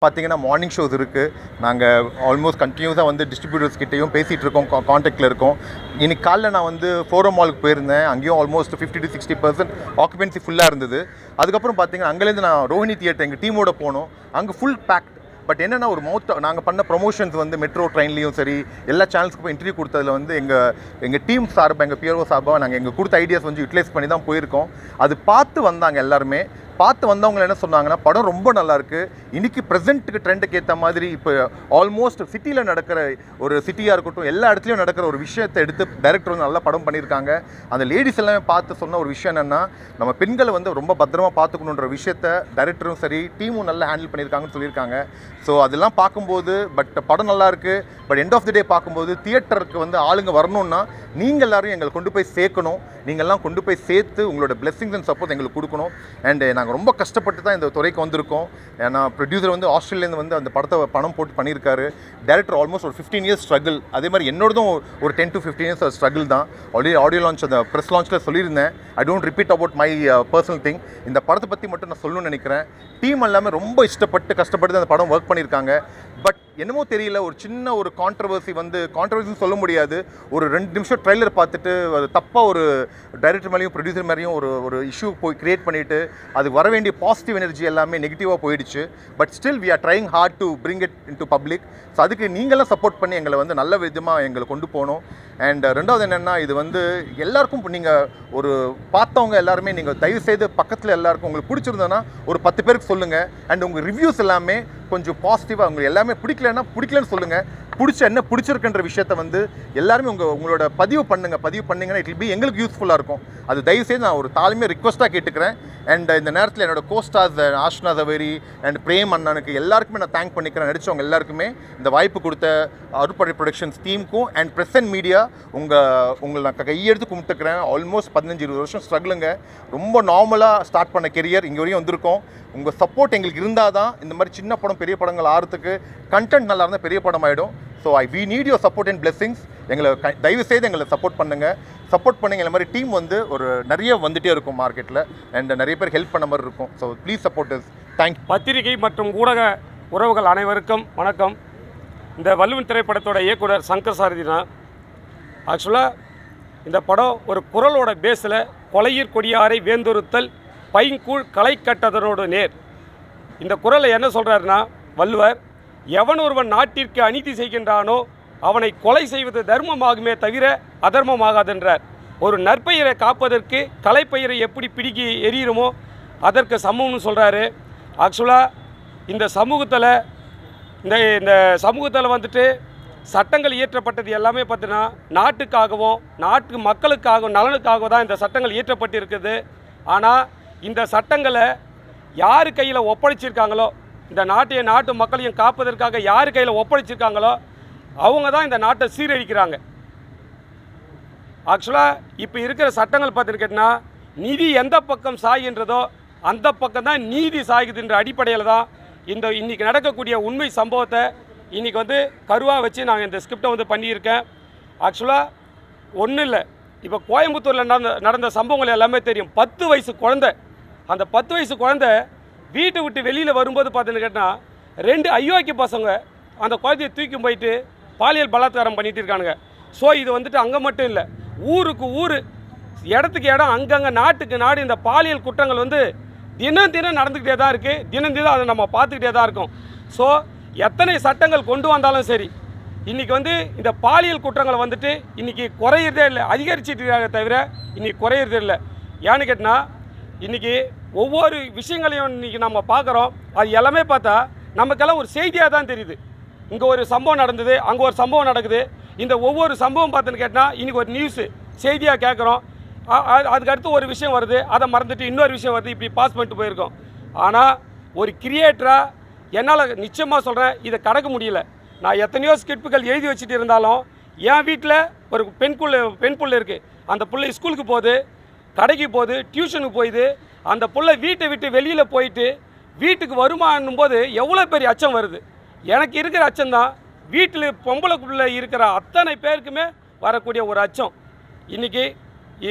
பார்த்தீங்கன்னா morning shows இருக்குது. நாங்கள் ஆல்மோஸ்ட் கண்டினியூஸாக வந்து டிஸ்ட்ரிபியூட்டர்ஸ் கிட்டேயும் பேசிகிட்டு இருக்கோம், காண்டாக்டில் இருக்கோம். இன்னைக்கு காலைல நான் வந்து ஃபோரம் மாலுக்கு போயிருந்தேன். அங்கேயும் ஆல்மோஸ்ட் 50 to 60% ஆக்குபென்சி ஃபுல்லாக இருந்தது. அதுக்கப்புறம் பார்த்தீங்கன்னா அங்கேருந்து நான் ரோஹிணி தியேட்டர் எங்கள் டீமோட போனோம். அங்கே ஃபுல் பேக்ட். பட் என்னென்னா ஒரு நாங்கள் பண்ண ப்ரொமோஷன்ஸ் வந்து மெட்ரோ ட்ரெயின்லேயும் சரி எல்லா சேனல்ஸ்க்கு போய் இன்டர்வியூ கொடுத்ததில் வந்து எங்கள் டீம் சார்பாக எங்கள் பிஆர்ஓ சார்பாக நாங்கள் எங்கள் கொடுத்த ஐடியாஸ் வந்து யூட்டிலைஸ் பண்ணி தான் போயிருக்கோம். அது பார்த்து வந்தாங்க எல்லாருமே. பார்த்து வந்தவங்க என்ன சொன்னாங்கன்னா, படம் ரொம்ப நல்லாயிருக்கு. இன்றைக்கி ப்ரெசென்ட்டுக்கு ட்ரெண்டுக்கு ஏற்ற மாதிரி இப்போ ஆல்மோஸ்ட் சிட்டியில் நடக்கிற ஒரு சிட்டியாக இருக்கட்டும், எல்லா இடத்துலையும் நடக்கிற ஒரு விஷயத்தை எடுத்து டைரக்டர் வந்து நல்லா படம் பண்ணியிருக்காங்க. அந்த லேடிஸ் எல்லாமே பார்த்து சொன்ன ஒரு விஷயம் என்னென்னா, நம்ம பெண்களை வந்து ரொம்ப பத்திரமா பார்த்துக்கணுன்ற விஷயத்தை டைரக்டரும் சரி டீமும் நல்லா ஹேண்டில் பண்ணியிருக்காங்கன்னு சொல்லியிருக்காங்க. ஸோ அதெல்லாம் பார்க்கும்போது படம் நல்லாயிருக்கு. பட் எண்ட் ஆஃப் தி டே பார்க்கும்போது தியேட்டருக்கு வந்து ஆளுங்க வரணும்னா நீங்கள் எல்லோரும் எங்களை கொண்டு போய் சேர்க்கணும். நீங்கள்லாம் கொண்டு போய் சேர்த்து உங்களோட பிளெஸிங்ஸ் அண்ட் சப்போர்ட் எங்களுக்கு கொடுக்கணும். அண்ட் நாங்கள் ரொம்ப கஷ்டப்பட்டு தான் இந்த துறைக்கு வந்திருக்கோம். ஏன்னா ப்ரொடியூசர் வந்து ஆஸ்திரேலியாந்து வந்து அந்த படத்தை பணம் போட்டு பண்ணியிருக்காரு. டேரக்டர் ஆல்மோஸ்ட் ஒரு 15 years ஸ்ட்ரகிள். அதே மாதிரி என்னோடதும் ஒரு 10 to 15 years ஸ்ட்ரகிள் தான். ஆல்ரெடி ஆடியோ லான்ச் அந்த ப்ரெஸ் லான்ச்சில் சொல்லியிருந்தேன். I don't repeat about my personal thing. இந்த படத்தை பற்றி மட்டும் நான் சொல்லணும்னு நினைக்கிறேன். டீம் எல்லாமே ரொம்ப இஷ்டப்பட்டு கஷ்டப்பட்டு அந்த படம் ஒர்க் பண்ணியிருக்காங்க. பட் என்னமோ தெரியல, ஒரு சின்ன ஒரு கான்ட்ரவர்சின்னு சொல்ல முடியாது. ஒரு 2 நிமிஷம் ட்ரெய்லர் பார்த்துட்டு அது தப்பாக ஒரு டைரக்டர் மேலேயும் ப்ரொடியூசர் மேலேயும் ஒரு இஷ்யூ போய் க்ரியேட் பண்ணிவிட்டு அது வர வேண்டிய பாசிட்டிவ் எனர்ஜி எல்லாமே நெகட்டிவாக போயிடுச்சு. But still we are trying hard to bring it in to public. So அதுக்கு நீங்களாம் சப்போர்ட் பண்ணி எங்களை வந்து நல்ல விதமாக எங்களை கொண்டு போகணும். அண்ட் ரெண்டாவது என்னென்னா, இது வந்து எல்லாருக்கும் நீங்கள் ஒரு பார்த்தவங்க எல்லாருமே நீங்கள் தயவுசெய்து பக்கத்தில் எல்லாருக்கும் உங்களுக்கு பிடிச்சிருந்தோன்னா ஒரு 10 பேருக்கு சொல்லுங்கள். அண்ட் உங்கள் ரிவ்யூஸ் எல்லாமே கொஞ்சம் பாசிட்டிவாக உங்களுக்கு எல்லாமே பிடிக்கலன்னு சொல்லுங்கள். என்ன பிடிச்சிருக்குன்ற விஷயத்த வந்து எல்லாருமே உங்களோட பதிவு பண்ணிங்கன்னா இட் வில் பி எங்களுக்கு யூஸ்ஃபுல்லாக இருக்கும். அது தயவுசெய்து நான் ஒரு தாழ்மையாக ரிக்வஸ்ட்டாக கேட்டுக்கிறேன். அண்ட் இந்த நேரத்தில் என்னோட கோஸ்டார்ஸ் ஆஷ்னா ஜவேரி அண்ட் பிரேம் அண்ணனுக்கு எல்லாருக்குமே நான் தேங்க் பண்ணிக்கிறேன். நடித்தவங்க எல்லாருக்குமே இந்த வாய்ப்பு கொடுத்த அருட்படை ப்ரொடக்ஷன்ஸ் டீமுக்கும் அண்ட் ப்ரெஸ் அண்ட் மீடியா உங்களை நான் கையெடுத்து கும்பிட்டுக்கிறேன். ஆல்மோஸ்ட் 15-20 வருஷம் ஸ்ட்ரகிளுங்க. ரொம்ப நார்மலாக ஸ்டார்ட் பண்ண கெரியர் இங்கே வரையும் வந்திருக்கோம். உங்கள் சப்போர்ட் எங்களுக்கு இருந்தால் தான் இந்த மாதிரி சின்ன படம் பெரிய படங்கள் ஆகிறதுக்கு கண்டென்ட் நல்லா இருந்தால் பெரிய படம் ஆகிடும். So we need your support and blessings. எங்களை தயவுசெய்து எங்களை சப்போர்ட் பண்ணுங்க. இந்த மாதிரி டீம் வந்து ஒரு நிறைய வந்துகிட்டே இருக்கும் மார்க்கெட்டில். அண்ட் நிறைய பேர் ஹெல்ப் பண்ண மாதிரி இருக்கும். So please support is. Thank you. பத்திரிகை மற்றும் ஊடக உறவுகள் அனைவருக்கும் வணக்கம். இந்த வள்ளுவன் திரைப்படத்தோட இயக்குனர் சங்கர் சாரதினா. ஆக்சுவலாக இந்த படம் ஒரு குறளோட பேஸில் கொலையிற் கொடியாரை வேந்தொருத்தல் பைங்கூழ் களை கட்டதனோடு நேர். இந்த குறளை என்ன சொல்கிறாருன்னா, வள்ளுவர் எவன் ஒருவன் நாட்டிற்கு அநீதி செய்கின்றானோ அவனை கொலை செய்வது தர்மமாகுமே தவிர அதர்மமாகாதென்றார். ஒரு நற்பெயரை காப்பதற்கு கலைப்பெயரை எப்படி பிடிக்கி எறிகிறோமோ அதற்கு சமம்னு சொல்கிறாரு. ஆக்சுவலாக இந்த சமூகத்தில் வந்துட்டு சட்டங்கள் இயற்றப்பட்டது எல்லாமே பார்த்தீங்கன்னா நாட்டுக்காகவும் நாட்டு மக்களுக்காகவும் நலனுக்காகவும் தான் இந்த சட்டங்கள் இயற்றப்பட்டிருக்குது. ஆனால் இந்த சட்டங்களை யார் கையில் ஒப்படைச்சிருக்காங்களோ, இந்த நாட்டு மக்களையும் காப்பதற்காக யார் கையில் ஒப்படைச்சிருக்காங்களோ அவங்க தான் இந்த நாட்டை சீரழிக்கிறாங்க. ஆக்சுவலாக இப்போ இருக்கிற சட்டங்கள் பார்த்துருக்கேன்னா, நீதி எந்த பக்கம் சாய்கின்றதோ அந்த பக்கம் தான் நீதி சாய்குதுன்ற அடிப்படையில் தான் இன்றைக்கி நடக்கக்கூடிய உண்மை சம்பவத்தை இன்றைக்கி வந்து கருவாக வச்சு நாங்கள் இந்த ஸ்கிரிப்டை வந்து பண்ணியிருக்கேன். ஆக்சுவலாக ஒன்றும் இல்லை, இப்போ கோயம்புத்தூரில் நடந்த சம்பவங்கள் எல்லாமே தெரியும். 10 வயசு குழந்தை, அந்த 10 வயசு குழந்தை வீட்டை விட்டு வெளியில் வரும்போது பார்த்தீங்கன்னு கேட்டால் 2 அயோக்கிய பசங்க அந்த குழந்தையை தூக்கி போயிட்டு பாலியல் பலாத்காரம் பண்ணிகிட்டு இருக்கானுங்க. ஸோ இது வந்துட்டு அங்கே மட்டும் இல்லை, ஊருக்கு ஊர், இடத்துக்கு இடம், அங்கங்கே நாட்டுக்கு நாடு இந்த பாலியல் குற்றங்கள் வந்து தினம் நடந்துக்கிட்டே தான் இருக்குது. தினம் அதை நம்ம பார்த்துக்கிட்டே தான் இருக்கோம். ஸோ எத்தனை சட்டங்கள் கொண்டு வந்தாலும் சரி, இன்றைக்கி வந்து இந்த பாலியல் குற்றங்களை வந்துட்டு இன்றைக்கி குறையிறதே இல்லை, அதிகரிச்சிட்டு இருக்காங்க தவிர இன்றைக்கி குறையிறதே இல்லை. ஏன்னு கேட்டால் இன்றைக்கி ஒவ்வொரு விஷயங்களையும் இன்றைக்கி நம்ம பார்க்குறோம். அது எல்லாமே பார்த்தா நமக்கெல்லாம் ஒரு செய்தியாக தான் தெரியுது. இங்கே ஒரு சம்பவம் நடந்தது, அங்கே ஒரு சம்பவம் நடக்குது. இந்த ஒவ்வொரு சம்பவம் பார்த்துன்னு கேட்டால் இன்றைக்கி ஒரு நியூஸு செய்தியாக கேட்குறோம். அதுக்கடுத்து ஒரு விஷயம் வருது, அதை மறந்துட்டு இன்னொரு விஷயம் வருது. இப்படி பாஸ் பண்ணிட்டு போயிருக்கோம். ஆனால் ஒரு கிரியேட்டராக என்னால் நிச்சயமாக சொல்கிறேன், இதை கடக்க முடியல. நான் எத்தனையோ ஸ்கிரிப்டுகள் எழுதி வச்சுட்டு இருந்தாலும் என் வீட்டில் ஒரு பெண் புள்ள இருக்குது. அந்த பிள்ளை ஸ்கூலுக்கு போகுது, கடைக்கு போகுது, டியூஷனுக்கு போயிது. அந்த பிள்ளை வீட்டை விட்டு வெளியில் போயிட்டு வீட்டுக்கு வருமானும் போது எவ்வளோ பெரிய அச்சம் வருது. எனக்கு இருக்கிற அச்சம் தான் வீட்டில் பொம்பளைக்குள்ளே இருக்கிற அத்தனை பேருக்குமே வரக்கூடிய ஒரு அச்சம். இன்றைக்கி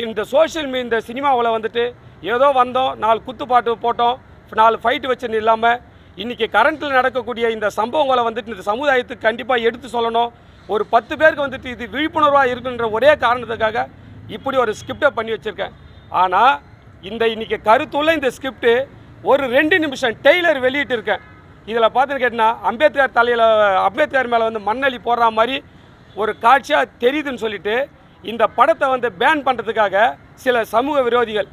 இந்த சினிமாவில் வந்துட்டு ஏதோ வந்தோம், 4 குத்துப்பாட்டு போட்டோம், 4 ஃபைட்டு வச்சுன்னு இல்லாமல் இன்றைக்கி கரண்ட்டில் நடக்கக்கூடிய இந்த சம்பவங்களை வந்துட்டு இந்த சமுதாயத்துக்கு கண்டிப்பாக எடுத்து சொல்லணும். ஒரு 10 பேருக்கு வந்துட்டு இது விழிப்புணர்வாக இருக்குன்ற ஒரே காரணத்துக்காக இப்படி ஒரு ஸ்கிரிப்டை பண்ணி வச்சுருக்கேன். ஆனால் இன்றைக்கி கருத்துள்ள இந்த ஸ்கிரிப்டு ஒரு 2 நிமிஷம் டெய்லர் வெளியிட்டிருக்கேன். இதில் பார்த்துன்னு கேட்டிங்கன்னா அம்பேத்கர் மேலே வந்து மண்ணள்ளி போடுற மாதிரி ஒரு காட்சியாக தெரியுதுன்னு சொல்லிட்டு இந்த படத்தை வந்து பேன் பண்ணுறதுக்காக சில சமூக விரோதிகள்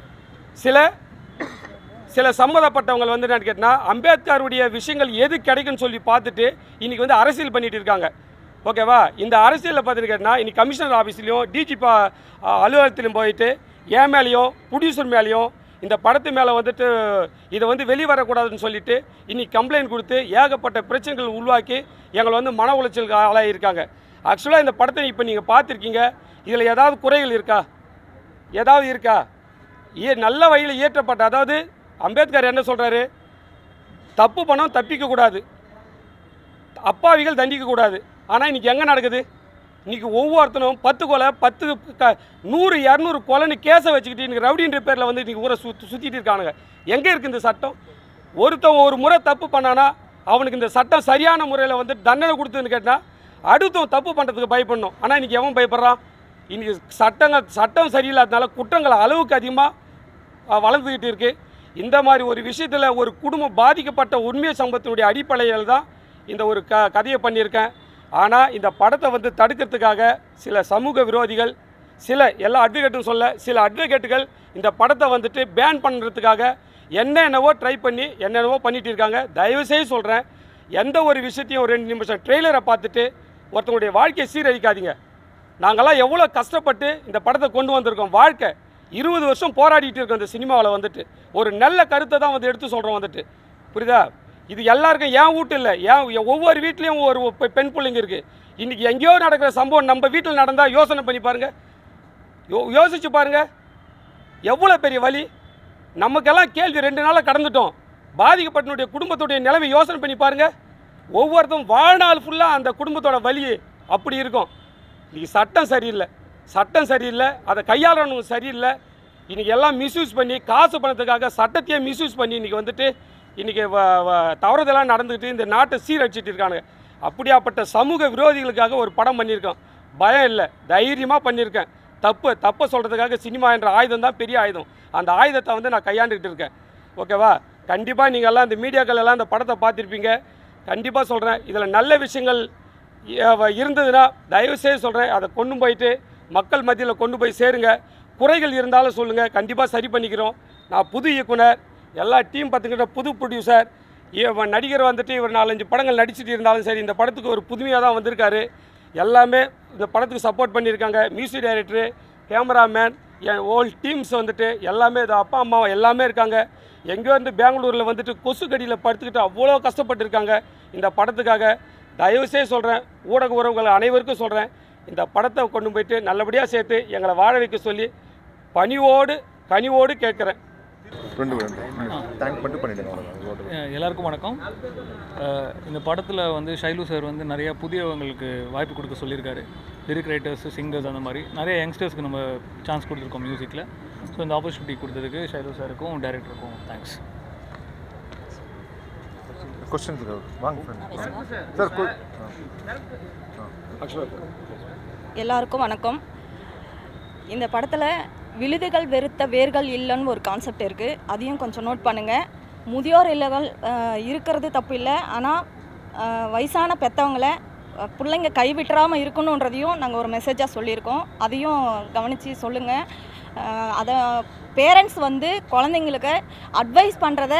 சில சம்மந்தப்பட்டவங்க வந்து என்னன்னு கேட்டால் அம்பேத்கருடைய விஷயங்கள் எது கிடைக்குன்னு சொல்லி பார்த்துட்டு இன்றைக்கி வந்து அரசியல் பண்ணிகிட்டு இருக்காங்க. ஓகேவா? இந்த அரசியலில் பார்த்துட்டு கேட்டால் இன்றைக்கி கமிஷனர் ஆஃபீஸ்லேயும் டிஜிபி அலுவலகத்திலையும் போயிட்டு என் மேலேயும் ப்ரொடியூசர் மேலேயும் இந்த படத்து மேலே வந்துட்டு இதை வந்து வெளிவரக்கூடாதுன்னு சொல்லிட்டு இன்றைக்கி கம்ப்ளைண்ட் கொடுத்து ஏகப்பட்ட பிரச்சனைகள் உருவாக்கி எங்களை வந்து மன உளைச்சலுக்கு ஆளாகியிருக்காங்க. ஆக்சுவலாக இந்த படத்தை இப்போ நீங்கள் பார்த்துருக்கீங்க. இதில் ஏதாவது குறைகள் இருக்கா? ஏதாவது இருக்கா? நல்ல வழியில் இயற்றப்பட்ட, அதாவது அம்பேத்கர் என்ன சொல்கிறாரு, தப்பு பணம் தப்பிக்கக்கூடாது, அப்பாவிகள் தண்டிக்கக்கூடாது. ஆனால் இன்றைக்கி எங்கே நடக்குது? இன்றைக்கி ஒவ்வொருத்தனும் 10 கொலை 100 200 கொலைன்னு கேஸை வச்சுக்கிட்டு இன்றைக்கி ரவுடின்ற பேரில் வந்து இன்றைக்கி ஊரை சுற்றிட்டு இருக்கானுங்க. எங்கே இருக்குது இந்த சட்டம்? ஒருத்தன் ஒரு முறை தப்பு பண்ணானா அவனுக்கு இந்த சட்டம் சரியான முறையில் வந்து தண்டனை கொடுத்துன்னு கேட்டால் அடுத்தவன் தப்பு பண்ணுறதுக்கு பயப்படணும். ஆனால் இன்றைக்கி எவன் பயப்படுறான்? இன்றைக்கி சட்டம் சரியில்லாதனால குற்றங்கள் அளவுக்கு அதிகமாக வளர்ந்துக்கிட்டு இருக்குது. இந்த மாதிரி ஒரு விஷயத்தில் ஒரு குடும்பம் பாதிக்கப்பட்ட உண்மை சம்பவத்தினுடைய அடிப்படையில் தான் இந்த ஒரு கதையை பண்ணியிருக்கேன். ஆனால் இந்த படத்தை வந்து தடுக்கிறதுக்காக சில சமூக விரோதிகள், எல்லா அட்வொகேட்டும் சில அட்வொகேட்டுகள் இந்த படத்தை வந்துட்டு பேன் பண்ணுறதுக்காக என்னென்னவோ ட்ரை பண்ணி என்னென்னவோ பண்ணிகிட்டு இருக்காங்க. தயவுசெய்து சொல்கிறேன், எந்த ஒரு விஷயத்தையும் ஒரு 2 நிமிஷம் ட்ரெய்லரை பார்த்துட்டு ஒருத்தவங்களுடைய வாழ்க்கையை சீரழிக்காதீங்க. நாங்கள்லாம் எவ்வளோ கஷ்டப்பட்டு இந்த படத்தை கொண்டு வந்திருக்கோம். வாழ்க்கை 20 வருஷம் போராடிட்டு இருக்கோம் இந்த சினிமாவில் வந்துட்டு. ஒரு நல்ல கருத்தை தான் வந்து எடுத்து சொல்கிறோம் வந்துட்டு. புரியுதா? இது எல்லாருக்கும் என் வீட்டு இல்லை, ஒவ்வொரு வீட்லேயும் ஒரு பெண் பிள்ளைங்க இருக்குது. இன்றைக்கி எங்கேயோ நடக்கிற சம்பவம் நம்ம வீட்டில் நடந்தால் யோசனை பண்ணி பாருங்கள், யோசிச்சு பாருங்கள் எவ்வளோ பெரிய வலி. நமக்கெல்லாம் கேள்வி 2 நாளாக கடந்துட்டோம். பாதிக்கப்பட்டனுடைய குடும்பத்துடைய நிலைமை யோசனை பண்ணி பாருங்கள். ஒவ்வொருத்தரும் வாழ்நாள் ஃபுல்லாக அந்த குடும்பத்தோட வலி அப்படி இருக்கும். இன்றைக்கி சட்டம் சரியில்லை, அதை கையாளணும் சரியில்லை. இன்றைக்கி எல்லாம் மிஸ்யூஸ் பண்ணி காசு பணத்துக்காக சட்டத்தையே மிஸ்யூஸ் பண்ணி இன்றைக்கி வந்துட்டு இன்றைக்கி தவறுதெல்லாம் நடந்துக்கிட்டு இந்த நாட்டை சீரழிச்சிட்டு இருக்காங்க. அப்படியாப்பட்ட சமூக விரோதிகளுக்காக ஒரு படம் பண்ணியிருக்கோம். பயம் இல்லை, தைரியமாக பண்ணியிருக்கேன். தப்பை சொல்கிறதுக்காக சினிமா என்ற ஆயுதம் தான் பெரிய ஆயுதம். அந்த ஆயுதத்தை வந்து நான் கையாண்டுக்கிட்டு இருக்கேன். ஓகேவா? கண்டிப்பாக நீங்கள் எல்லாம் இந்த மீடியாக்கள் எல்லாம் இந்த படத்தை பார்த்துருப்பீங்க. கண்டிப்பாக சொல்கிறேன், இதில் நல்ல விஷயங்கள் இருந்ததுன்னா தயவுசெய்து சொல்கிறேன், அதை கொண்டு போயிட்டு மக்கள் மத்தியில் கொண்டு போய் சேருங்க. குறைகள் இருந்தாலும் சொல்லுங்கள், கண்டிப்பாக சரி பண்ணிக்கிறோம். நான் புது இயக்குனர், எல்லா டீம் பார்த்துக்கிட்ட புது ப்ரொடியூசர், நடிகர் வந்துட்டு இவர் 4-5 படங்கள் நடிச்சுட்டு இருந்தாலும் சரி, இந்த படத்துக்கு ஒரு புதுமையாக தான் வந்திருக்காரு. எல்லாமே இந்த படத்துக்கு சப்போர்ட் பண்ணியிருக்காங்க. மியூசிக் டைரக்டரு, கேமராமேன், என் ஹோல் டீம்ஸ் வந்துட்டு எல்லாமே இது அப்பா அம்மா எல்லாமே இருக்காங்க. எங்கேயோ வந்து பெங்களூரில் வந்துட்டு கொசு கடியில் படுத்துக்கிட்டு அவ்வளோ கஷ்டப்பட்டுருக்காங்க இந்த படத்துக்காக. தயவுசெய்து சொல்கிறேன், ஊடக உறவுகள் அனைவருக்கும் சொல்கிறேன், இந்த படத்தை கொண்டு போயிட்டு நல்லபடியாக சேர்த்து எங்களை வாழ வைக்க சொல்லி கனிவோடு கேட்குறேன். எல்லாருக்கும் வணக்கம். இந்த படத்தில் வந்து ஷைலு சார் வந்து நிறையா புதியவங்களுக்கு வாய்ப்பு கொடுக்க சொல்லியிருக்காரு. லிரிக் ரைட்டர்ஸ், சிங்கர்ஸ், அந்த மாதிரி நிறைய யங்ஸ்டர்ஸ்க்கு நம்ம சான்ஸ் கொடுத்துருக்கோம் மியூசிக்கில். ஸோ இந்த ஆப்பர்ச்சுனிட்டி கொடுத்ததுக்கு ஷைலு சாருக்கும் டைரக்டருக்கும் தேங்க்ஸ். எல்லாருக்கும் வணக்கம். இந்த படத்தில் விழுதுகள் வெறுத்த வேர்கள் இல்லைன்னு ஒரு கான்செப்ட் இருக்குது. அதையும் கொஞ்சம் நோட் பண்ணுங்கள். முதியோர் இல்லங்கள் இருக்கிறது தப்பு இல்லை, ஆனால் வயசான பெற்றவங்களை பிள்ளைங்க கைவிட்டுறாமல் இருக்கணுன்றதையும் நாங்கள் ஒரு மெசேஜாக சொல்லியிருக்கோம். அதையும் கவனித்து சொல்லுங்கள். அதை பேரண்ட்ஸ் வந்து குழந்தைங்களுக்கு அட்வைஸ் பண்ணுறத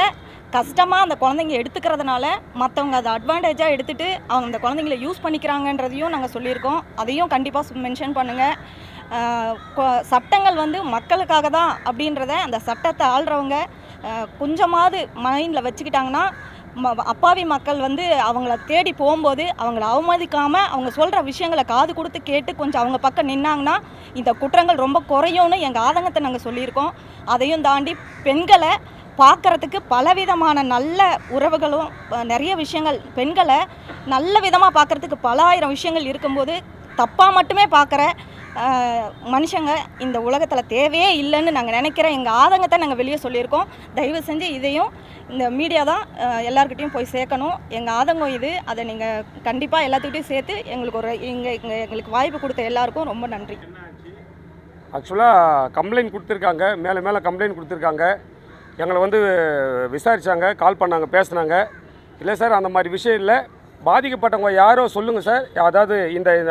கஷ்டமாக அந்த குழந்தைங்க எடுத்துக்கிறதுனால மற்றவங்க அதை அட்வான்டேஜாக எடுத்துகிட்டு அவங்க அந்த குழந்தைங்கள யூஸ் பண்ணிக்கிறாங்கன்றதையும் நாங்கள் சொல்லியிருக்கோம். அதையும் கண்டிப்பாக மென்ஷன் பண்ணுங்கள். சட்டங்கள் வந்து மக்களுக்காக தான் அப்படின்றத அந்த சட்டத்தை ஆள்றவங்க கொஞ்சமாவது மைண்டில் வச்சுக்கிட்டாங்கன்னா அப்பாவி மக்கள் வந்து அவங்கள தேடி போகும்போது அவங்கள அவமதிக்காமல் அவங்க சொல்கிற விஷயங்களை காது கொடுத்து கேட்டு கொஞ்சம் அவங்க பக்கம் நின்னாங்கன்னா இந்த குற்றங்கள் ரொம்ப குறையும்னு எங்கள் ஆதங்கத்தை நாங்கள் சொல்லியிருக்கோம். அதையும் தாண்டி பெண்களை பார்க்குறதுக்கு பலவிதமான நல்ல உறவுகளும் நிறைய விஷயங்கள், பெண்களை நல்ல விதமாக பார்க்குறதுக்கு பல ஆயிரம் விஷயங்கள் இருக்கும்போது தப்பாக மட்டுமே பார்க்குற மனுஷங்க இந்த உலகத்தில் தேவையே இல்லைன்னு நாங்கள் நினைக்கிற எங்கள் ஆதங்கத்தை நாங்கள் வெளியே சொல்லியிருக்கோம். தயவு செஞ்சு இதையும் இந்த மீடியா தான் எல்லாருக்கிட்டையும் போய் சேர்க்கணும். எங்கள் ஆதங்கம் இது. அதை நீங்கள் கண்டிப்பாக எல்லாத்துக்கிட்டையும் சேர்த்து எங்களுக்கு எங்களுக்கு வாய்ப்பு கொடுத்த எல்லாருக்கும் ரொம்ப நன்றி. ஆக்சுவலாக கம்ப்ளைண்ட் கொடுத்துருக்காங்க, மேலே கம்ப்ளைண்ட் கொடுத்துருக்காங்க. எங்களை வந்து விசாரித்தாங்க, கால் பண்ணாங்க, பேசுனாங்க. இல்லை சார் அந்த மாதிரி விஷயம் இல்லை, பாதிக்கப்பட்டவங்க யாரோ சொல்லுங்கள் சார். அதாவது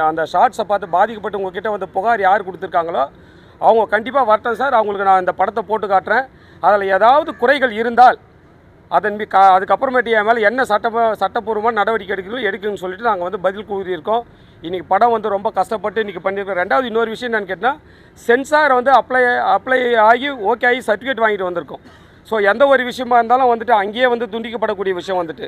அந்த ஷார்ட்ஸை பார்த்து பாதிக்கப்பட்டவங்க கிட்ட வந்து புகார் யார் கொடுத்துருக்காங்களோ அவங்க கண்டிப்பாக வரட்டும் சார். அவங்களுக்கு நான் இந்த படத்தை போட்டு காட்டுறேன். அதில் ஏதாவது குறைகள் இருந்தால் அதுக்கப்புறமேட்டு என் மேலே என்ன சட்டப்பூர்வமான நடவடிக்கை எடுக்கணும்னு சொல்லிட்டு நாங்கள் வந்து பதில் கூறியிருக்கோம். இன்றைக்கி படம் வந்து ரொம்ப கஷ்டப்பட்டு இன்றைக்கி பண்ணியிருக்கோம். ரெண்டாவது இன்னொரு விஷயம் என்னென்னு கேட்டால், சென்சார் வந்து அப்ளை ஆகி ஓகே ஆகி சர்டிஃபிகேட் வாங்கிட்டு வந்திருக்கோம். ஸோ எந்த ஒரு விஷயமா இருந்தாலும் வந்துட்டு அங்கேயே வந்து துண்டிக்கப்படக்கூடிய விஷயம் வந்துட்டு.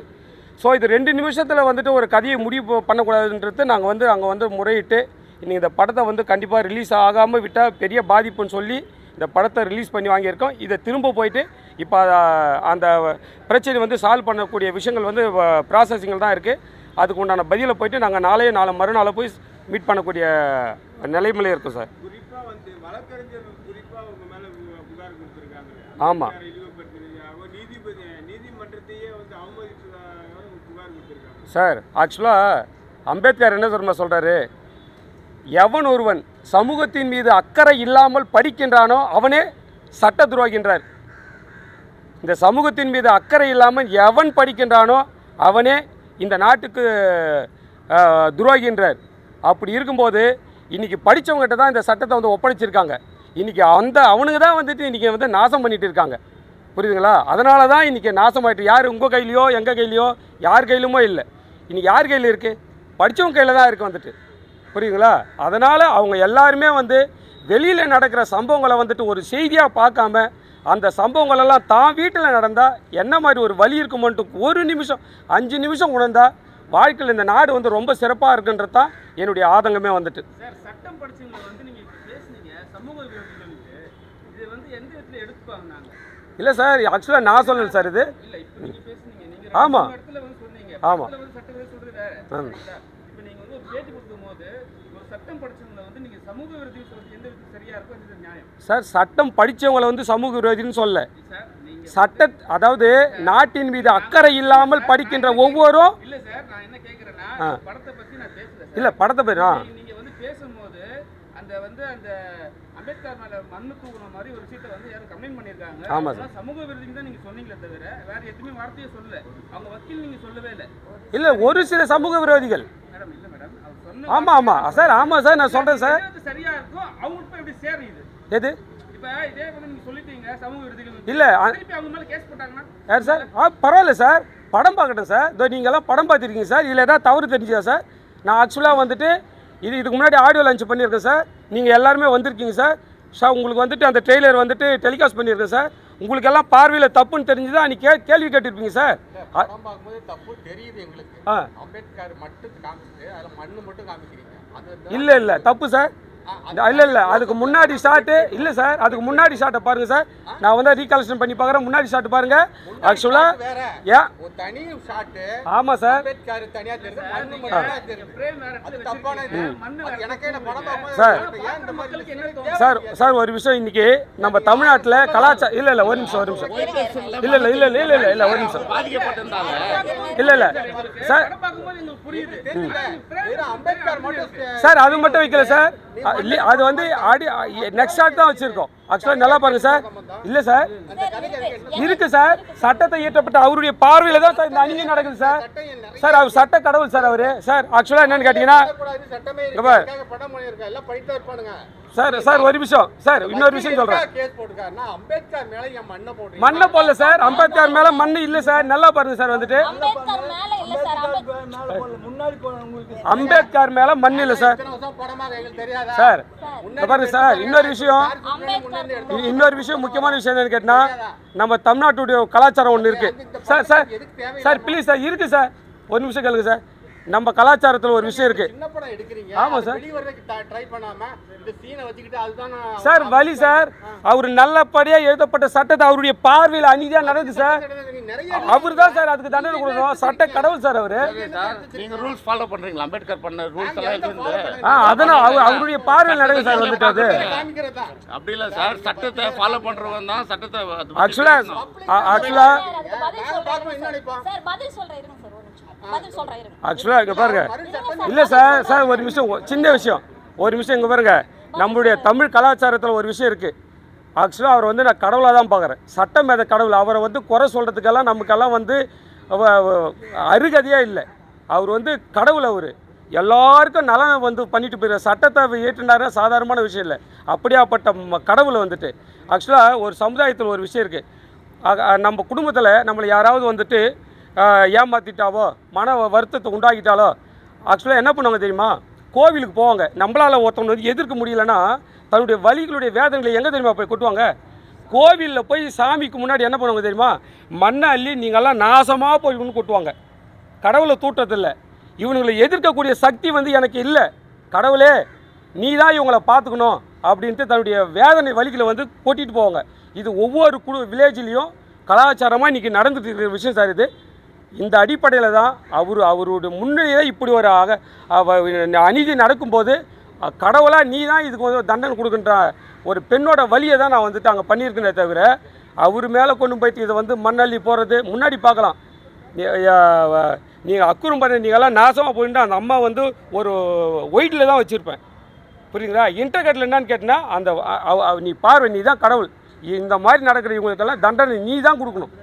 ஸோ இது 2 நிமிஷத்தில் வந்துட்டு ஒரு கதையை முடிவு பண்ணக்கூடாதுன்றது நாங்கள் வந்து அங்கே வந்து முறையிட்டு இன்றைக்கி இந்த படத்தை வந்து கண்டிப்பாக ரிலீஸ் ஆகாமல் விட்டால் பெரிய பாதிப்புன்னு சொல்லி இந்த படத்தை ரிலீஸ் பண்ணி வாங்கியிருக்கோம். இதை திரும்ப போயிட்டு இப்போ அந்த பிரச்சனை வந்து சால்வ் பண்ணக்கூடிய விஷயங்கள் வந்து ப்ராசஸிங்கில் தான் இருக்குது. அதுக்கு உண்டான பதிலை போயிட்டு நாங்கள் நாளை மறுநாளை போய் மீட் பண்ணக்கூடிய நிலைமையிலே இருக்கும் சார். ஆமாம் சார், ஆக்சுவலாக அம்பேத்கர் என்ன சொல்கிறாரு, எவன் ஒருவன் சமூகத்தின் மீது அக்கறை இல்லாமல் படிக்கின்றானோ அவனே சட்ட துரோகின்றார். இந்த சமூகத்தின் மீது அக்கறை இல்லாமல் எவன் படிக்கின்றானோ அவனே இந்த நாட்டுக்கு துரோகின்றார். அப்படி இருக்கும்போது இன்றைக்கி படித்தவங்ககிட்ட தான் இந்த சட்டத்தை வந்து ஒப்படைச்சிருக்காங்க. இன்றைக்கி அவனுங்க தான் வந்துட்டு இன்றைக்கி வந்து நாசம் பண்ணிகிட்டு இருக்காங்க. புரியுதுங்களா? அதனால தான் இன்றைக்கி நாசமாயிட்டு. யார் உங்கள் கையிலையோ எங்கள் கையிலையோ யார் கையிலுமோ இல்லை. இன்றைக்கி யார் கையில் இருக்குது? படித்தவங்க கையில் தான் இருக்குது வந்துட்டு. புரியுதுங்களா? அதனால் அவங்க எல்லாருமே வந்து வெளியில் நடக்கிற சம்பவங்களை வந்துட்டு ஒரு செய்தியாக பார்க்காம அந்த சம்பவங்களெல்லாம் தான் வீட்டில் நடந்தால் என்ன மாதிரி ஒரு வலி இருக்குமோன்ட்டு ஒரு நிமிஷம் 5 நிமிஷம் உணர்ந்தால் வாழ்க்கையில் இந்த நாடு வந்து ரொம்ப சிறப்பாக இருக்குன்றது தான் என்னுடைய ஆதங்கமே வந்துட்டு. சார், சட்டம் படிச்சவங்களை வந்து நீங்கள் பேசுனீங்க, சமூக விரோதிகளுக்கு இது வந்து எந்த விதத்தில் எடுத்துப்பாங்க? இல்லை சார், ஆக்சுவலாக நான் சொல்லலை சார் இது. இல்லை, இப்போ நீங்கள் பேசுனீங்க, நீங்கள் ஆமாம் இடத்துல வந்து சொன்னீங்க. ஆமாம் வந்து சட்டம் சொல்கிறது வேறு. இப்போ நீங்கள் வந்து ஒரு பேட்டி கொடுக்கும்போது ஒரு சட்டம் படிச்சவங்களை வந்து நீங்கள் சமூக விரோதிகள் சொல்றது எந்த விதத்தில் சரியாக இருக்கும், எந்த நியாயம்? சார், சட்டம் படித்தவங்களை வந்து சமூக விரோதின்னு சொல்ல, சார் அதாவது நாட்டின் மீது அக்கறை இல்லாமல் படிக்கின்ற ஒவ்வொரும். இல்லை சார், நான் என்ன கேட்குறேன்னா படத்தை பற்றி நான் பேசுகிறேன். இல்லை படத்தை பற்றி நீங்கள் வந்து பேசும்போது அந்த அம்பேத்கர் மேலே மண்ணு தூக்குன மாதிரி ஒரு விஷயத்தை வந்து யாரும் கம்ப்ளைண்ட் பண்ணியிருக்காங்க. ஆமாம் சார், சமூக விரோதிங்க தான் நீங்கள் சொன்னீங்களே தவிர வேறு எதுவுமே வார்த்தையை சொல்லலை. அவங்க வக்கீல் நீங்கள் சொல்லவே இல்லை. இல்லை, ஒரு சில சமூக விரோதிகள். மேடம் இல்லை மேடம், அவர் சொன்ன ஆமாம் சார், ஆமாம் சார், நான் சொல்கிறேன் சார். சரியா இருக்கும். அவங்களுக்கு போய் எப்படி சேருது? எது இப்போ இதே வந்து நீங்கள் சொல்லிட்டீங்க சமூக விரோதிகள் இல்லை, திருப்பி அவங்க மேலே கேஸ் போட்டாங்கன்னா யார் சார்? பரவாயில்ல சார், படம் பார்க்கட்டும் சார். இதோ நீங்கள்லாம் படம் பார்த்துருக்கீங்க சார். இதில் ஏதாவது தவறு தெரிஞ்சா சார்? நான் ஆக்சுவலாக வந்துட்டு இதுக்கு முன்னாடி ஆடியோ லான்ச் பண்ணியிருக்கேன் சார். நீங்கள் எல்லாருமே வந்திருக்கீங்க சார். உங்களுக்கு வந்துட்டு அந்த ட்ரெய்லர் வந்துட்டு டெலிகாஸ்ட் பண்ணியிருக்கேன் சார். உங்களுக்கு எல்லாம் பார்வையில் தப்புன்னு தெரிஞ்சுதான் அன்றைக்கி கேள்வி கேட்டிருப்பீங்க சார். படம் பார்க்கும்போது தப்பு தெரியுது எங்களுக்கு. அம்பேத்கர் மட்டும் காமிச்சிட்டு அதில் மண்ணு மட்டும் காமிக்கிறீங்க. இல்லை தப்பு சார். இல்லை அதுக்கு முன்னாடி ஷாட்டு இல்லை சார், அதுக்கு முன்னாடி ஷாட்டை பாருங்கள் சார். நான் வந்து ரீகால்குலேஷன் பண்ணி பார்க்குறேன். முன்னாடி ஷாட்டு பாருங்கள். ஆக்சுவலாக ஏன் தனி ஷாட்டு? ஆமாம் சார். அம்பேத்கர் தனியாக தெரியுது, மண்ணு மட்டும் தெரியுது. அது தப்பான இது. எனக்கே நான் படம் பார்க்கும்போது சார் ஏன் இந்த மாதிரி சார் ஒரு விஷயம் இன்னைக்கு நம்ம தமிழ்நாட்டில் கலாச்சாரம் இல்லை ஒரு நிமிஷம் ஒரு நிமிஷம் இல்லை ஒரு நிமிஷம் இல்லை சார். அம்பேத்கர் மட்டும் சார் அது மட்டும் வைக்கல சார். அது வந்து நெக்ஸ்ட் ஷாட் தான் வச்சிருக்கோம். ஆக்சுவலாக நல்லா பாருங்க சார். இல்லை சார், இருக்கு சார். சட்டத்தை இயற்றப்பட்ட அவருடைய பார்வையில் தான் சார் இந்த அநீதி நடக்குது சார். சார் அவர் சட்ட கடவுள் சார் அவரு. சார் ஆக்சுவலாக என்னன்னு கேட்டீங்கன்னா சார் ஒரு விஷயம் சார், இன்னொரு விஷயம் சொல்றேன். மண்ணை போடல சார், அம்பேத்கர் மேல மண்ணு இல்லை சார். நல்லா பாருங்க சார். வந்துட்டு அம்பேத்கர் மேல மண் இல்லை சார். சார் பாருங்க சார், இன்னொரு விஷயம் முக்கியமான விஷயம் என்னன்னு கேட்டா, நம்ம தமிழ்நாட்டுடைய கலாச்சாரம் ஒன்று இருக்கு சார். சார் ப்ளீஸ் சார், இருக்கு சார். ஒரு நிமிஷம் கேளுங்க சார். நம்ம கலாச்சாரத்தில் ஒரு விஷயம் இருக்குது. சின்ன படம் எடுக்கிறீங்க. ஆமாம் சார். வெளிவரதுக்கு ட்ரை பண்ணாம இந்த சீனை வச்சுக்கிட்டு அதுதான் சார் வழி சார். அவர் நல்லபடியாக எழுதப்பட்ட சட்டத்தை அவருடைய பார்வையில் அநீதியாக நடக்குது சார். நிறைய அவர் தான் சார் அதுக்கு தண்டனை கொடுக்கணும். சட்ட கடவுள் சார் அவர். நீங்க ரூல்ஸ் ஃபாலோ பண்றீங்களா? அம்பேத்கர் பண்ண ரூல்ஸ் எல்லாம் இருக்கு. அதனால் அவருடைய பார்வையில் நடக்குது சார் வந்துட்டு அது. காமிக்கிறதா அப்படி இல்லை சார், சட்டத்தை ஃபாலோ பண்றவங்க தான் சட்டத்தை ஆக்சுவலாக ஆக்சுவலாக இங்கே பாருங்க. இல்லை சார் சார் ஒரு விஷயம், சின்ன விஷயம், ஒரு விஷயம் இங்கே பாருங்க. நம்மளுடைய தமிழ் கலாச்சாரத்தில் ஒரு விஷயம் இருக்குது. ஆக்சுவலாக அவர் வந்து நான் கடவுளாக தான் பார்க்குறேன். சட்டம் மேத கடவுள். அவரை வந்து குறை சொல்கிறதுக்கெல்லாம் நமக்கெல்லாம் வந்து அருகதையாக இல்லை. அவர் வந்து கடவுள். அவர் எல்லாருக்கும் நலன் வந்து பண்ணிட்டு போயிடுற சட்டத்தை ஏற்றுனாருன்னா சாதாரணமான விஷயம் இல்லை. அப்படியாப்பட்ட கடவுளை வந்துட்டு ஆக்சுவலாக ஒரு சமுதாயத்தில் ஒரு விஷயம் இருக்குது. நம்ம குடும்பத்தில் நம்மளை யாராவது வந்துட்டு ஏமாற்றிட்டாவோ மன வருத்தத்தை உண்டாக்கிட்டாலோ ஆக்சுவலாக என்ன பண்ணுவாங்க தெரியுமா? கோவிலுக்கு போவாங்க. நம்மளால் ஒருத்தவங்க வந்து எதிர்க்க முடியலன்னா தன்னுடைய வலிகளுடைய வேதனைகளை எங்கே தெரியுமா போய் கொட்டுவாங்க? கோவிலில் போய் சாமிக்கு முன்னாடி என்ன பண்ணுவாங்க தெரியுமா? மண்ணை அள்ளி நீங்கள்லாம் நாசமாக போய் ஒன்று கொட்டுவாங்க. கடவுளை தூட்டத்தில்லை. இவனுங்களை எதிர்க்கக்கூடிய சக்தி வந்து எனக்கு இல்லை. கடவுளே நீ தான் இவங்களை பார்த்துக்கணும் அப்படின்ட்டு தன்னுடைய வேதனை வலிகளை வந்து கொட்டிட்டு போவாங்க. இது ஒவ்வொரு வில்லேஜ்லேயும் கலாச்சாரமாக இன்றைக்கி நடந்துட்டு இருக்கிற விஷயம் சார். இது இந்த அடிப்படையில் தான் அவருடைய முன்னிலையே இப்படி ஒரு அநீதி நடக்கும்போது கடவுளாக நீ தான் இதுக்கு வந்து தண்டனை கொடுக்குன்ற ஒரு பெண்ணோட வலியை தான் நான் வந்துட்டு அங்கே பண்ணியிருக்கேனே தவிர அவர் மேலே கொண்டு போயிட்டு இதை வந்து மண்ணள்ளி போகிறது முன்னாடி பார்க்கலாம். நீங்கள் அக்குறம் பண்ண நீங்கள்லாம் நாசமாக போயிட்டு அந்த அம்மா வந்து ஒரு ஒயிட்டில் தான் வச்சுருப்பேன். புரியுங்களா? இன்டர்கட்டில் என்னன்னு கேட்டினா அந்த நீ பார்வை நீ தான் கடவுள். இந்த மாதிரி நடக்கிற இவங்களுக்கெல்லாம் தண்டனை நீ தான் கொடுக்கணும்.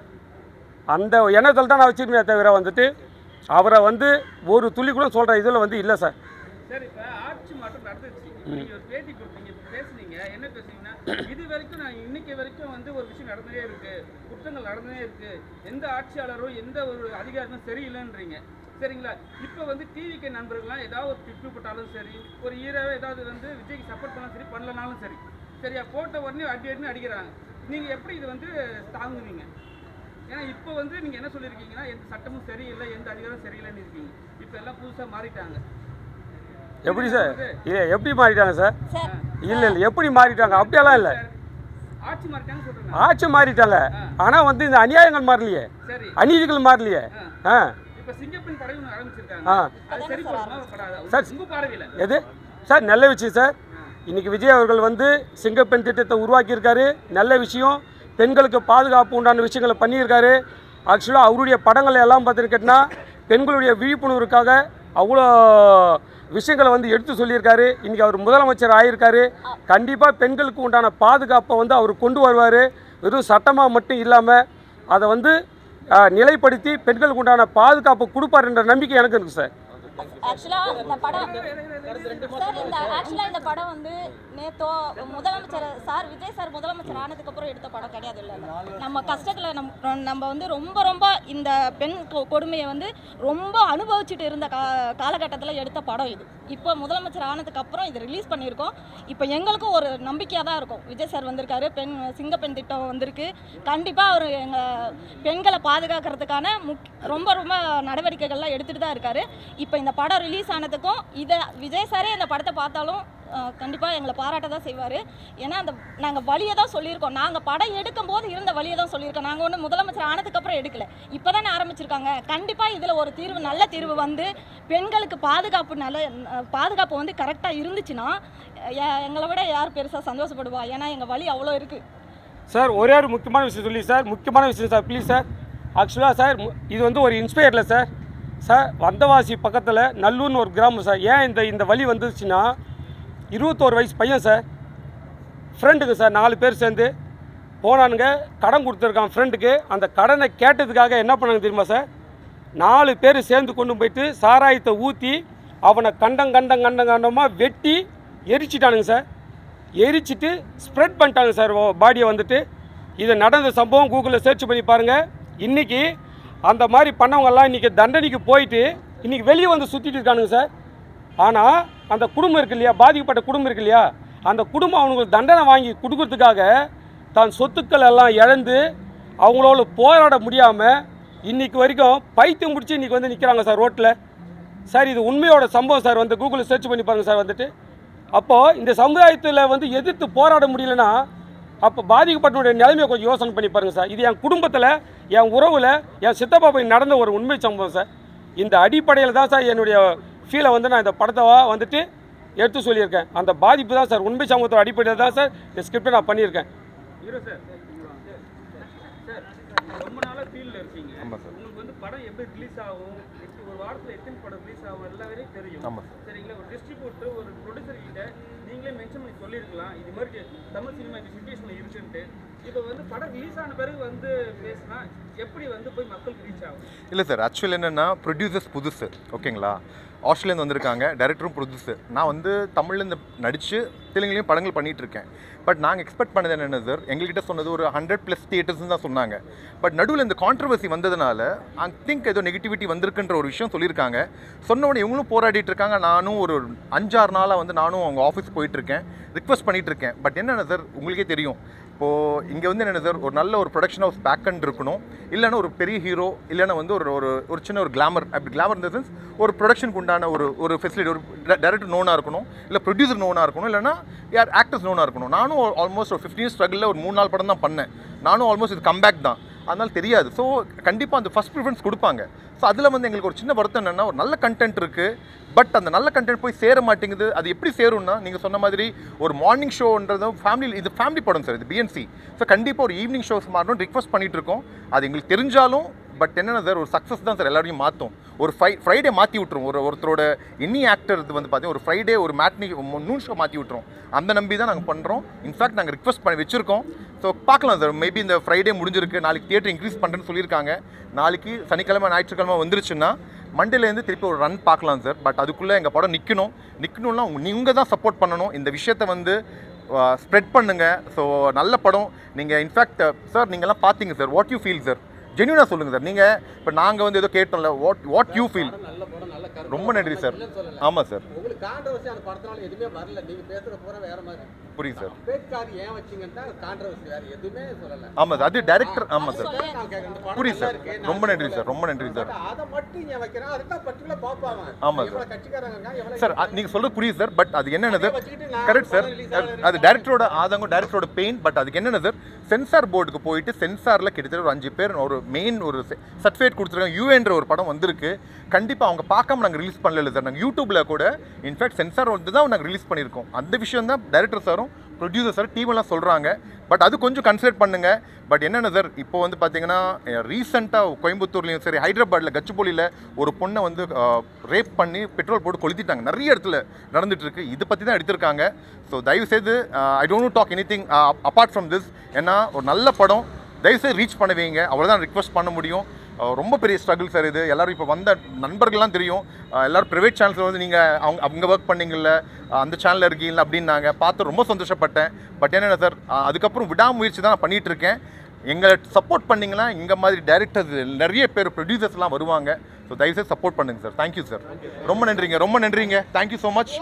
அந்த எண்ணத்தில் தான் நான் வச்சுருக்கேன் தவிர வந்துட்டு அவரை வந்து ஒரு துளி கூட சொல்கிற இதில் வந்து இல்லை சார். சரி, இப்போ ஆட்சி மாற்றம் நடந்துச்சு. நீங்கள் ஒரு பேட்டி கொடுத்தீங்க, பேசுனீங்க. என்ன பேசுனீங்கன்னா இது வரைக்கும் நான் இன்னைக்கு வரைக்கும் வந்து ஒரு விஷயம் நடந்தே இருக்கு, குற்றங்கள் நடந்தே இருக்கு, எந்த ஆட்சியாளரும் எந்த ஒரு அதிகாரமும் சரியில்லைன்றீங்க. சரிங்களா? இப்போ வந்து டிவிக்கு நண்பர்கள்லாம் ஏதாவது ஒரு திட்டு போட்டாலும் சரி, ஒரு ஹீரோவை ஏதாவது வந்து விஜய்க்கு சப்போர்ட் பண்ணாலும் சரி, பண்ணலனாலும் சரி, சரியா போட்ட உடனே அடின்னு அடிக்கிறாங்க. நீங்கள் எப்படி இது வந்து தாங்குவீங்க? ஏன்னா இப்போ வந்து நீங்கள் என்ன சொல்லியிருக்கீங்கன்னா எந்த சட்டமும் சரியில்லை, எந்த அதிகாரம் சரியில்லைன்னு இருக்கீங்க. இப்போ எல்லாம் புதுசாக மாறிட்டாங்க. எப்படி சார்? இல்லை எப்படி மாறிட்டாங்க சார்? இல்லை எப்படி மாறிட்டாங்க? அப்படியெல்லாம் இல்லை. ஆட்சி மாறிட்டாங்க சொல்கிறேன். ஆட்சி மாறிட்டாங்க. ஆனால் வந்து இந்த அநியாயங்கள் மாறலையே, சரி, அநீதிகள் மாறலையே. இப்போ சிங்கப்பெண் படை ஒன்று ஆரம்பிச்சிருக்காங்க. அது சரி பண்ணணும் சார். உங்க பார்வையில் எது சார்? நல்ல விஷயம் சார். இன்றைக்கி விஜய் அவர்கள் வந்து சிங்கப்பெண் திட்டத்தை உருவாக்கியிருக்காரு. நல்ல விஷயம். பெண்களுக்கு பாதுகாப்பு உண்டான விஷயங்களை பண்ணியிருக்காரு. ஆக்சுவலாக அவருடைய படங்களை எல்லாம் பார்த்துன்னு கேட்டால் பெண்களுடைய விழிப்புணர்வுக்காக அவ்வளோ விஷயங்களை வந்து எடுத்து சொல்லியிருக்காரு. இன்றைக்கி அவர் முதலமைச்சர் ஆகியிருக்காரு. கண்டிப்பாக பெண்களுக்கு உண்டான பாதுகாப்பை வந்து அவர் கொண்டு வருவார். வெறும் சட்டமாக மட்டும் இல்லாமல் அதை வந்து நிலைப்படுத்தி பெண்களுக்கு உண்டான பாதுகாப்பு கொடுப்பாருன்ற நம்பிக்கை எனக்கு இருக்குது சார். ஆக்சுவலாக இந்த படம் சார் இந்த படம் வந்து நேத்தோ முதலமைச்சர் சார் விஜய் சார் முதலமைச்சர் ஆனதுக்கப்புறம் எடுத்த படம் கிடையாது. இல்லை, நம்ம கஷ்டத்தில் நம்ம வந்து ரொம்ப இந்த பெண் கொடுமையை வந்து ரொம்ப அனுபவிச்சுட்டு இருந்த காலகட்டத்தில் எடுத்த படம் இது. இப்போ முதலமைச்சர் ஆனதுக்கப்புறம் இது ரிலீஸ் பண்ணியிருக்கோம். இப்போ எங்களுக்கும் ஒரு நம்பிக்கையாக தான் இருக்கும். விஜய் சார் வந்திருக்காரு, சிங்கப்பெண் திட்டம் வந்திருக்கு. கண்டிப்பாக அவர் எங்கள் பெண்களை பாதுகாக்கிறதுக்கான ரொம்ப நடவடிக்கைகள்லாம் எடுத்துகிட்டு தான் இருக்காரு. இப்போ இந்த படம் ரிலீஸ் ஆனதுக்கும் இதை விஜய் சாரே இந்த படத்தை பார்த்தாலும் கண்டிப்பாக எங்களை பாராட்ட தான் செய்வார். ஏன்னா நாங்கள் வழியை தான் சொல்லியிருக்கோம். நாங்கள் படம் எடுக்கும் போது இருந்த வழியை தான் சொல்லியிருக்கோம். நாங்கள் ஒன்று முதலமைச்சர் ஆனதுக்கப்புறம் எடுக்கலை, இப்போ தானே ஆரம்பிச்சிருக்காங்க. கண்டிப்பாக இதில் ஒரு நல்ல தீர்வு வந்து பெண்களுக்கு பாதுகாப்பு வந்து கரெக்டாக இருந்துச்சுன்னா எங்களை விட யார் பெருசாக சந்தோஷப்படுவா? ஏன்னா எங்கள் வழி அவ்வளோ இருக்குது சார். ஒரே ஒரு முக்கியமான விஷயம் சொல்லி சார், முக்கியமான விஷயம் சார், ப்ளீஸ் சார். ஆக்சுவலாக சார் இது வந்து ஒரு இன்ஸ்பயரில் சார். சார் வந்தவாசி பக்கத்தில் நல்லூர்னு ஒரு கிராமம் சார். ஏன் இந்த வழி வந்துச்சுன்னா 21 வயசு பையன் சார், ஃப்ரெண்டுக்கு சார் 4 பேர் சேர்ந்து போனானுங்க. கடன் கொடுத்துருக்கான் ஃப்ரெண்டுக்கு. அந்த கடனை கேட்டதுக்காக என்ன பண்ணாங்க தெரியுமா சார்? 4 பேர் சேர்ந்து கொண்டு போயிட்டு சாராயத்தை ஊற்றி அவனை கண்டமாக வெட்டி எரிச்சிட்டானுங்க சார். எரிச்சிட்டு ஸ்ப்ரெட் பண்ணிட்டாங்க சார் பாடியை வந்துட்டு. இதை நடந்த சம்பவம் கூகுளில் சர்ச் பண்ணி பாருங்கள். இன்றைக்கி அந்த மாதிரி பண்ணவங்கெல்லாம் இன்றைக்கி தண்டனைக்கு போயிட்டு இன்றைக்கி வெளியே வந்து சுற்றிட்டு இருக்கானுங்க சார். ஆனால் அந்த குடும்பம் இருக்கு இல்லையா, பாதிக்கப்பட்ட குடும்பம் இருக்கு இல்லையா, அந்த குடும்பம் அவங்களுக்கு தண்டனை வாங்கி கொடுக்கறதுக்காக தான் சொத்துக்கள் எல்லாம் இழந்து அவங்களோட போராட முடியாமல் இன்றைக்கி வரைக்கும் பைத்தியம் முடிச்சு இன்றைக்கி வந்து நிற்கிறாங்க சார் ரோட்டில். சார் இது உண்மையோட சம்பவம் சார். வந்து கூகுளில் சர்ச் பண்ணி பாருங்கள் சார். வந்துட்டு அப்போது இந்த சமுதாயத்தில் வந்து எதிர்த்து போராட முடியலன்னா அப்போ பாதிக்கப்பட்டவனுடைய நிலைமையை கொஞ்சம் யோசனை பண்ணி பாருங்கள் சார். இது என் குடும்பத்தில், என் உறவில், என் சித்தப்பா போய் நடந்த ஒரு உண்மை சம்பவம் சார். இந்த அடிப்படையில் தான் சார் என்னுடைய ஃபீலை வந்து நான் இந்த படத்தை வந்துட்டு எடுத்து சொல்லியிருக்கேன். அந்த பாதிப்பு தான் சார், உண்மை சம்பவத்தோட அடிப்படையில் தான் சார் இந்த ஸ்கிரிப்டை நான் பண்ணியிருக்கேன். ஹீரோ சார், ரொம்ப நாளாக ஃபீல்டில் இருக்கீங்க. உங்களுக்கு வந்து படம் எப்படி ரிலீஸ் ஆகும், ஒரு வாரத்தில் எத்தனை படம் ரிலீஸ் ஆகும் எல்லாமே தெரியும். சரிங்களா? ஒரு டிஸ்ட்ரிபியூட்டர், ஒரு ப்ரொடியூசர் கிட்ட நீங்களே மென்ஷன் பண்ணி சொல்லியிருக்கலாம் இது மாதிரி தமிழ் சினிமா இந்த சுச்சுவேஷனில் இருக்குன்ட்டு. இப்போ வந்து படம் ரிலீஸ் ஆன பிறகு வந்து பேசினா எப்படி வந்து போய் மக்களுக்கு ரீச் ஆகும்? இல்லை சார், ஆக்சுவலி என்னென்னா ப்ரொடியூசர்ஸ் புதுசு, ஓகேங்களா? ஆஸ்திரேலியாந்து வந்திருக்காங்க, டைரக்டரும் புதுசு. நான் வந்து தமிழ்லேருந்து நடித்து தெலுங்குலேயும் படங்கள் பண்ணிகிட்ருக்கேன். பட் நாங்கள் எக்ஸ்பெக்ட் பண்ணது என்னென்ன சார், எங்கள்கிட்ட சொன்னது ஒரு 100+ தியேட்டர்ஸ்னு தான் சொன்னாங்க. பட் நடுவில் இந்த கான்ட்ரவர்சி வந்ததுனால ஐ திங்க் ஏதோ நெகட்டிவிட்டி வந்திருக்குன்ற ஒரு விஷயம் சொல்லியிருக்காங்க. சொன்னவொடனே இவங்களும் போராடிட்டு இருக்காங்க. நானும் ஒரு 5-6 நாளாக வந்து நானும் அவங்க ஆஃபீஸ் போயிட்டுருக்கேன், ரிக்வெஸ்ட் பண்ணிகிட்ருக்கேன். பட் என்னென்ன சார், உங்களுக்கே தெரியும் இப்போது இங்கே வந்து என்னென்ன சார், ஒரு நல்ல ஒரு ப்ரொடக்ஷன் ஹவுஸ் பேக்கண்ட் இருக்கணும், இல்லைன்னா ஒரு பெரிய ஹீரோ, இல்லைன்னா வந்து ஒரு சின்ன ஒரு கிளாமர், அப்படி கிளாமர் இந்த சென்ஸ் ஒரு ப்ரொடக்ஷனுக்கு உண்டான ஒரு ஃபெசிலிட்டி, ஒரு டைரக்டர் நோனாக இருக்கணும், இல்லை ப்ரொடியூசர் நோனாக இருக்கணும், இல்லைனா யார் ஆக்டர்ஸ் நோனாக இருக்கணும். நானும் ஆல்மோஸ்ட் ஒரு 15 ஸ்ட்ரகிளில் ஒரு 3-4 படம் தான் பண்ணேன். நானும் ஆல்மோஸ்ட் இது கம்பேக் தான், அதனால் தெரியாது. ஸோ கண்டிப்பாக அந்த ஃபஸ்ட் ப்ரிஃபரன்ஸ் கொடுப்பாங்க. ஸோ அதில் வந்து எங்களுக்கு ஒரு சின்ன வருத்தம் என்னென்னா, ஒரு நல்ல கண்டென்ட் இருக்குது, பட் அந்த நல்ல கண்டென்ட் போய் சேர மாட்டேங்குது. அது எப்படி சேரும்னா, நீங்கள் சொன்ன மாதிரி ஒரு மார்னிங் ஷோன்றதும் ஃபேமிலி, இது ஃபேமிலி படம் சார், இது BNC. ஸோ கண்டிப்பாக ஒரு ஈவினிங் ஷோஸ் மாறணும் ரிக்வெஸ்ட் பண்ணிகிட்டு இருக்கோம். அது எங்களுக்கு தெரிஞ்சாலும் பட் என்னென்ன சார், ஒரு சக்ஸஸ் தான் சார் எல்லாரையும் மாற்றும். ஒரு ஃப்ரைடே மாற்றி விட்ரும். ஒருத்தரோட எனி ஆக்டர் இது வந்து பார்த்தீங்கன்னா ஒரு ஃப்ரைடே ஒரு மேட்னி நூன் ஷோ மாற்றி விட்ரும். அந்த நம்பி தான் நாங்கள் பண்ணுறோம். இன்ஃபேக்ட் நாங்கள் ரிக்வெஸ்ட் பண்ணி வச்சுருக்கோம். ஸோ பார்க்கலாம் சார், மேபி இந்த ஃப்ரைடே முடிஞ்சிருக்கு, நாளைக்கு தியேட்டர் இன்க்ரீஸ் பண்ணுறேன்னு சொல்லியிருக்காங்க. நாளைக்கு சனிக்கிழமை ஞாயிற்றுக்கிழமை வந்துருச்சுன்னா மண்டேலேருந்து திருப்பி ஒரு ரன் பார்க்கலாம் சார். பட் அதுக்குள்ளே எங்கள் படம் நிற்கணும்னா நீங்கள் தான் சப்போர்ட் பண்ணணும். இந்த விஷயத்தை வந்து ஸ்ப்ரெட் பண்ணுங்கள். ஸோ நல்ல படம். நீங்கள் இன்ஃபேக்ட் சார் நீங்கள்லாம் பார்த்தீங்க sir, what you feel sir, ஜென்யூனாக சொல்லுங்கள் சார். நீங்கள் இப்போ நாங்கள் வந்து ஏதோ கேட்டோம்ல, வாட் யூ ஃபீல். ரொம்ப நன்றி சார். ஆமாம் சார், உங்களுக்கு கான்ட்ரவர்சி அந்த படத்தினால எதுவுமே வரல, நீங்கள் பேசுகிற பூரா வேற மாதிரி. புரியுது சார். அம்பேத்கர் ஏன் வச்சிங்கன்னா கான்ட்ரவர்சி வேறு எதுவுமே சொல்லலை. ஆமாம் சார், அது டைரக்டர். ஆமாம் சார், புரியுது சார். ரொம்ப நன்றி சார், ரொம்ப நன்றி சார். அதை மட்டும் ஏன் வைக்கிறேன், அதுதான் பர்டிகுலர் பார்ப்பாங்க. ஆமாம் சார், கட்சிக்காரங்க சார் நீங்கள் சொல்கிறது புரியுது சார். பட் அது என்னென்ன சார், கரெக்ட் சார், அது டைரக்டரோட ஆதங்கம், டைரக்டரோட பெயின். பட் அதுக்கு என்னென்ன சார், சென்சார் போர்டுக்கு போயிட்டு சென்சாரில் கிட்டத்தட்ட ஒரு 5 பேர் ஒரு மெயின் ஒரு சர்டிஃபிகேட் கொடுத்துருக்காங்க. யூஎன்ற ஒரு படம் வந்திருக்கு. கண்டிப்பாக அவங்க பார்க்காம நாங்கள் ரிலீஸ் பண்ணல சார். நாங்கள் யூடியூப்பில் கூட இன்ஃபேக்ட் சென்சார் வந்து தான் நாங்கள் ரிலீஸ் பண்ணியிருக்கோம். அந்த விஷயம் தான் டைரக்டர் சாரும் ப்ரொடியூசர் சார் டீமெல்லாம் சொல்கிறாங்க. பட் அது கொஞ்சம் கன்சிடர் பண்ணுங்கள். பட் என்னென்ன சார், இப்போ வந்து பார்த்தீங்கன்னா ரீசெண்டாக கோயம்புத்தூர்லேயும் சரி, ஹைதராபாத்தில் கச்சிபோலியில் ஒரு பொண்ணை வந்து ரேப் பண்ணி பெட்ரோல் போட்டு கொளுத்திட்டாங்க. நிறைய இடத்துல நடந்துகிட்ருக்கு. இதை பற்றி தான் எடுத்திருக்காங்க. ஸோ தயவுசெய்து I don't talk anything apart from this. ஏன்னா ஒரு நல்ல படம் தயவுசெய்து ரீச் பண்ண வைங்க, அவ்வளோதான் ரிக்வெஸ்ட் பண்ண முடியும். ரொம்ப பெரிய ஸ்ட்ரகிள் சார் இது. எல்லோரும் இப்போ வந்த நண்பர்கள்லாம் தெரியும். எல்லோரும் ப்ரைவேட் சேனல்ஸில் வந்து நீங்கள் அவங்க ஒர்க் பண்ணிங்கள்ல, அந்த சேனலில் இருக்கீங்களா அப்படின்னு பார்த்து ரொம்ப சந்தோஷப்பட்டேன். பட் என்னென்ன சார், அதுக்கப்புறம் விடாமுயற்சி தான் நான் பண்ணிகிட்ருக்கேன். எங்களை சப்போர்ட் பண்ணிங்கன்னா இங்கே மாதிரி டைரக்டர்ஸ் நிறைய பேர் ப்ரொடியூசர்ஸ்லாம் வருவாங்க. ஸோ தயவுசெய்து சப்போர்ட் பண்ணுங்கள் சார். தேங்க்யூ சார், ரொம்ப நன்றிங்க, ரொம்ப நன்றிங்க. Thank you so much.